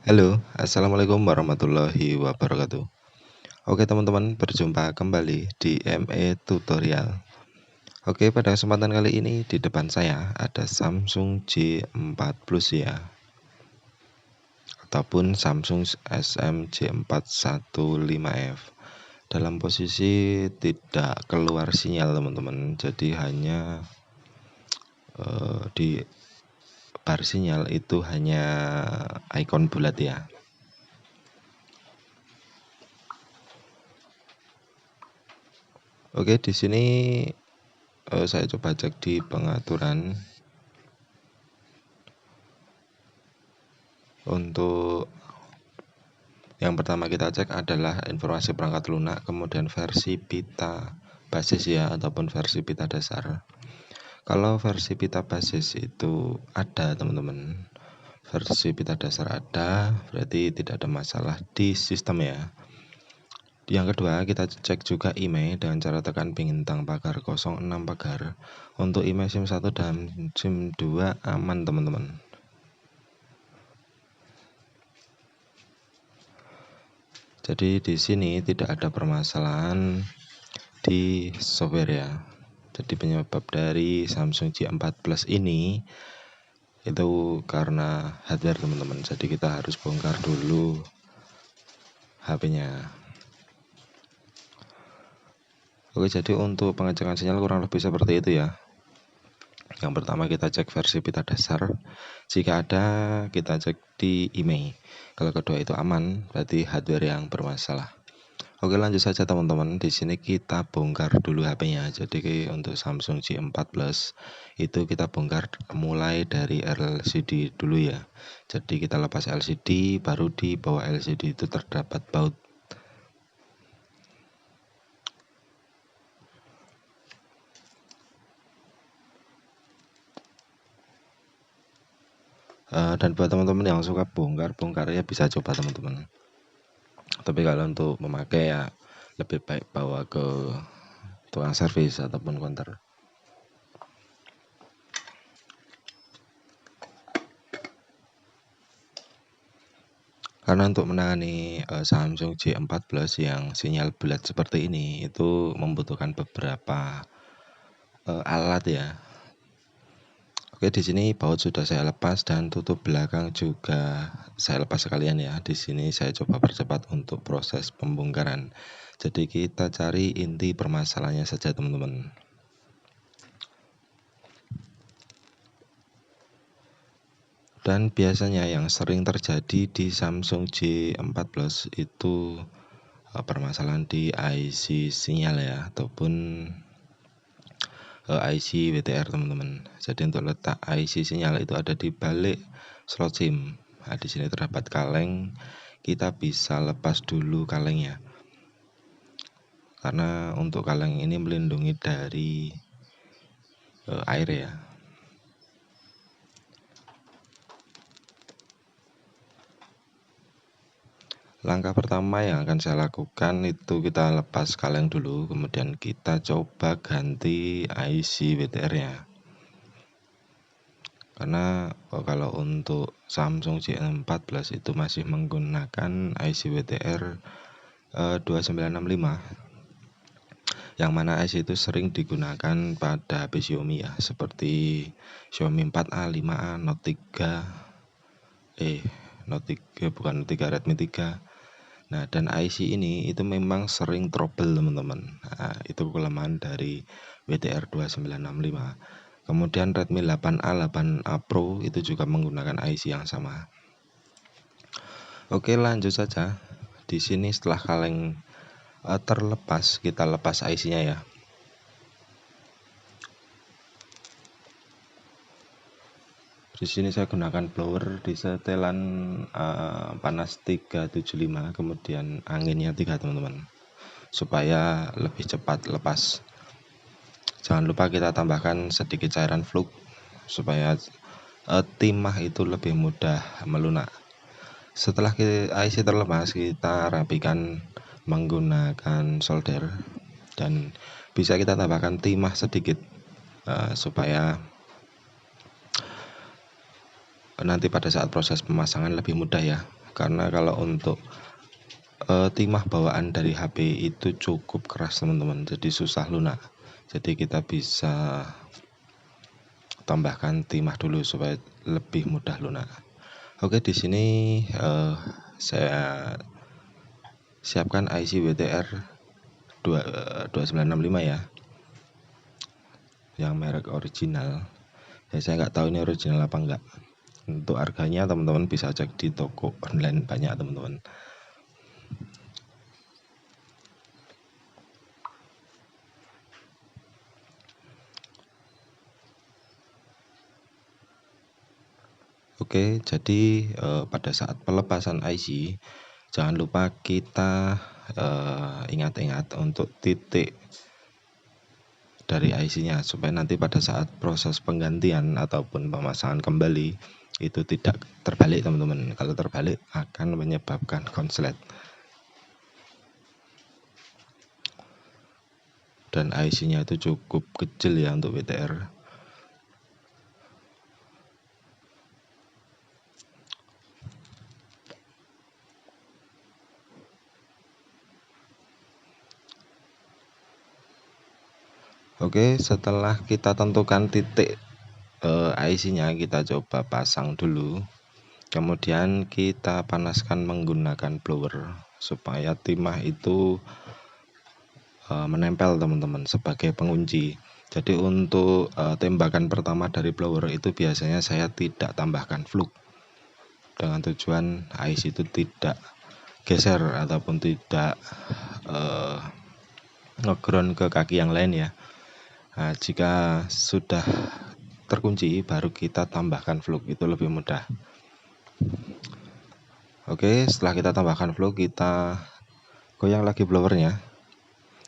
Halo, assalamualaikum warahmatullahi wabarakatuh. Oke teman-teman, berjumpa kembali di ME Tutorial. Oke, pada kesempatan kali ini di depan saya ada Samsung J4 Plus ya, ataupun Samsung SM J415F. Dalam posisi tidak keluar sinyal teman-teman, jadi hanya di bar sinyal itu hanya ikon bulat ya. Oke, di sini saya coba cek di pengaturan. Untuk yang pertama kita cek adalah informasi perangkat lunak, kemudian versi pita basis ya, ataupun versi pita dasar. Kalau versi pita basis itu ada teman-teman, versi pita dasar ada, berarti tidak ada masalah di sistem ya. Yang kedua kita cek juga IMEI dengan cara tekan bintang pagar 06 pagar. Untuk IMEI SIM 1 dan SIM 2 aman teman-teman. Jadi di sini tidak ada permasalahan di software ya. Jadi penyebab dari Samsung J4 Plus ini itu karena hardware teman-teman. Jadi kita harus bongkar dulu HP-nya. Oke, jadi untuk pengecekan sinyal kurang lebih seperti itu ya. Yang pertama kita cek versi pita dasar. Jika ada kita cek di IMEI. Kalau kedua itu aman, berarti hardware yang bermasalah. Oke, lanjut saja teman-teman. Di sini kita bongkar dulu HP-nya. Jadi untuk Samsung J4 Plus itu kita bongkar mulai dari LCD dulu ya. Jadi kita lepas LCD, baru di bawah LCD itu terdapat baut. Dan buat teman-teman yang suka bongkar ya bisa coba teman-teman. Tapi kalau untuk memakai ya lebih baik bawa ke tukang servis ataupun counter. Karena untuk menangani Samsung J4 Plus yang sinyal bulat seperti ini itu membutuhkan beberapa alat ya. Oke, di sini baut sudah saya lepas dan tutup belakang juga saya lepas sekalian ya. Di sini saya coba percepat untuk proses pembongkaran. Jadi kita cari inti permasalahannya saja teman-teman. Dan biasanya yang sering terjadi di Samsung J4 Plus itu permasalahan di IC sinyal ya, ataupun IC WTR teman-teman. Jadi untuk letak IC sinyal itu ada di balik slot SIM. Nah, di sini terdapat kaleng. Kita bisa lepas dulu kalengnya. Karena untuk kaleng ini melindungi dari air ya. Langkah pertama yang akan saya lakukan itu kita lepas kaleng dulu, kemudian kita coba ganti IC WTR-nya. Karena kalau untuk Samsung J4 Plus itu masih menggunakan IC WTR 2965, yang mana IC itu sering digunakan pada HP Xiaomi ya, seperti Xiaomi 4A, 5A, Note 3, bukan Note 3, Redmi 3. Nah, dan IC ini itu memang sering trouble teman-teman. Nah, itu kelemahan dari WTR 2965. Kemudian Redmi 8A, 8A Pro itu juga menggunakan IC yang sama. Oke, lanjut saja. Di sini setelah kaleng terlepas, kita lepas IC-nya ya. Di sini saya gunakan blower di setelan panas 375, kemudian anginnya 3 teman-teman, supaya lebih cepat lepas. Jangan lupa kita tambahkan sedikit cairan fluk supaya timah itu lebih mudah melunak. Setelah IC terlepas, kita rapikan menggunakan solder dan bisa kita tambahkan timah sedikit supaya nanti pada saat proses pemasangan lebih mudah ya. karena kalau untuk timah bawaan dari HP itu cukup keras teman-teman, jadi susah lunak. Jadi kita bisa tambahkan timah dulu supaya lebih mudah lunak. Oke, di sini saya siapkan IC WTR 2965 ya, yang merek original. Ya, saya nggak tahu ini original apa enggak. Untuk harganya teman-teman bisa cek di toko online, banyak teman-teman. Oke, jadi pada saat pelepasan IC jangan lupa kita ingat-ingat untuk titik dari IC-nya supaya nanti pada saat proses penggantian ataupun pemasangan kembali itu tidak terbalik teman-teman. Kalau terbalik akan menyebabkan konslet. Dan IC-nya itu cukup kecil ya untuk WTR. Oke, setelah kita tentukan titik IC-nya, kita coba pasang dulu. Kemudian kita panaskan menggunakan blower supaya timah itu menempel teman-teman sebagai pengunci. Jadi untuk tembakan pertama dari blower itu biasanya saya tidak tambahkan fluk, dengan tujuan IC itu tidak geser ataupun tidak ngeground ke kaki yang lain ya. Nah, jika sudah terkunci baru kita tambahkan fluk, itu lebih mudah. Oke, setelah kita tambahkan fluk, kita goyang lagi blowernya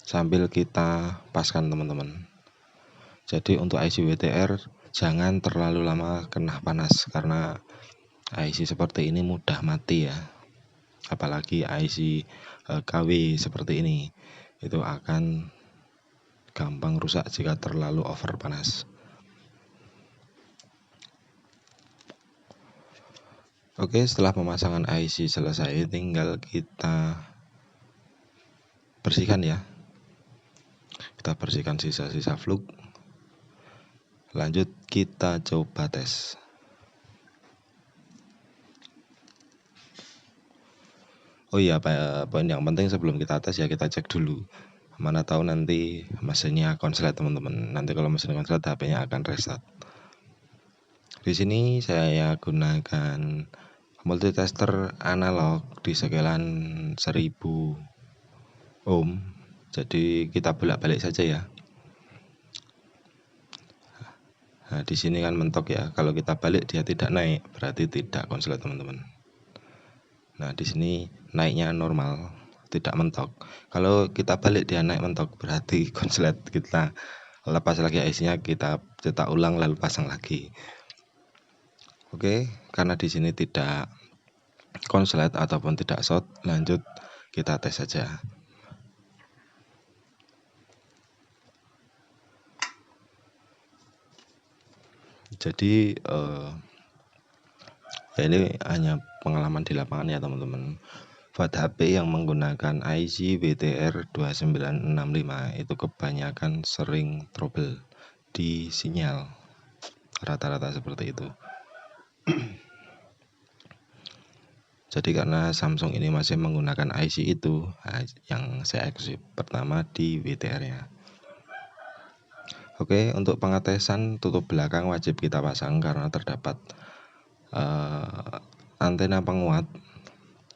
sambil kita paskan teman-teman. Jadi untuk IC WTR jangan terlalu lama kena panas karena IC seperti ini mudah mati ya. Apalagi IC KW seperti ini, itu akan gampang rusak jika terlalu over panas. Oke, setelah pemasangan IC selesai, tinggal kita bersihkan ya. Kita bersihkan sisa-sisa fluk. Lanjut kita coba tes. Oh iya, poin yang penting sebelum kita tes ya kita cek dulu. Mana tahu nanti mesinnya konslet teman-teman. Nanti kalau mesin konslet HP-nya akan restart. Di sini saya gunakan multitester analog di sekelan 1000 ohm. Jadi kita bolak-balik saja ya. Nah, di sini kan mentok ya. Kalau kita balik dia tidak naik, berarti tidak konslet teman-teman. Nah, di sini naiknya normal, tidak mentok. Kalau kita balik dia naik mentok, berarti konslet. Kita lepas lagi IC-nya, kita cetak ulang lalu pasang lagi. Oke, karena di sini tidak konslet ataupun tidak short, lanjut kita tes saja. Jadi ya ini hanya pengalaman di lapangan ya teman-teman. Buat HP yang menggunakan IC WTR 2965 itu kebanyakan sering trouble di sinyal, rata-rata seperti itu. Jadi karena Samsung ini masih menggunakan IC itu, yang saya eksklusif pertama di WTR-nya. Oke, untuk pengetesan tutup belakang wajib kita pasang karena terdapat antena penguat.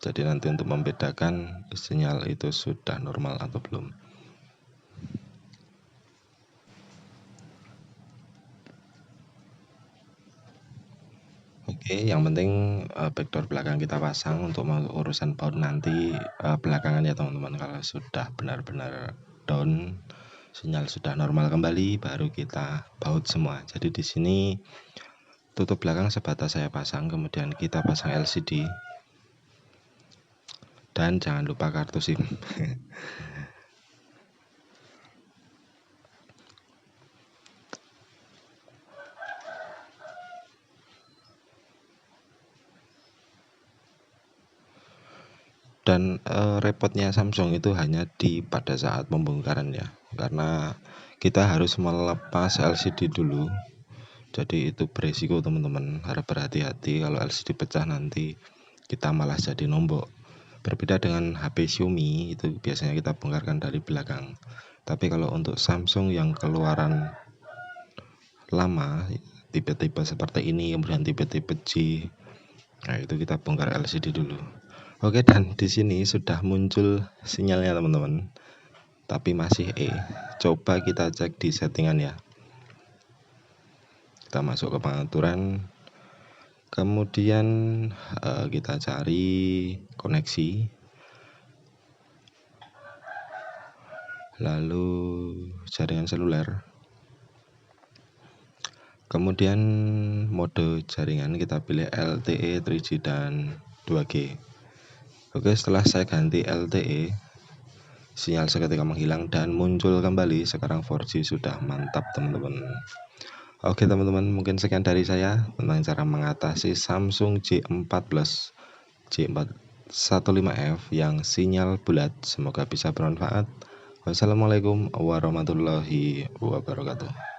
Jadi nanti untuk membedakan sinyal itu sudah normal atau belum. Oke, yang penting backdoor belakang kita pasang. Untuk urusan baut nanti belakangan ya teman-teman. Kalau sudah benar-benar down, sinyal sudah normal kembali, baru kita baut semua. Jadi di sini tutup belakang sebatas saya pasang, kemudian kita pasang LCD. Dan jangan lupa kartu SIM. Dan repotnya Samsung itu hanya pada saat pembongkaran ya, karena kita harus melepas LCD dulu. Jadi itu beresiko teman-teman, harus berhati-hati kalau LCD pecah nanti kita malah jadi nombok. Berbeda dengan HP Xiaomi, itu biasanya kita bongkarkan dari belakang. Tapi kalau untuk Samsung yang keluaran lama, tipe-tipe seperti ini, kemudian tipe-tipe G, nah itu kita bongkar LCD dulu. Oke, dan di sini sudah muncul sinyalnya teman-teman, tapi masih E. Coba kita cek di settingan ya. Kita masuk ke pengaturan, kemudian kita cari koneksi, lalu jaringan seluler, kemudian mode jaringan kita pilih LTE, 3G, dan 2G. Oke, setelah saya ganti LTE, sinyal seketika menghilang dan muncul kembali. Sekarang 4G sudah mantap teman-teman. Oke teman-teman, mungkin sekian dari saya tentang cara mengatasi Samsung J4 Plus J415F yang sinyal bulat. Semoga bisa bermanfaat. Wassalamualaikum warahmatullahi wabarakatuh.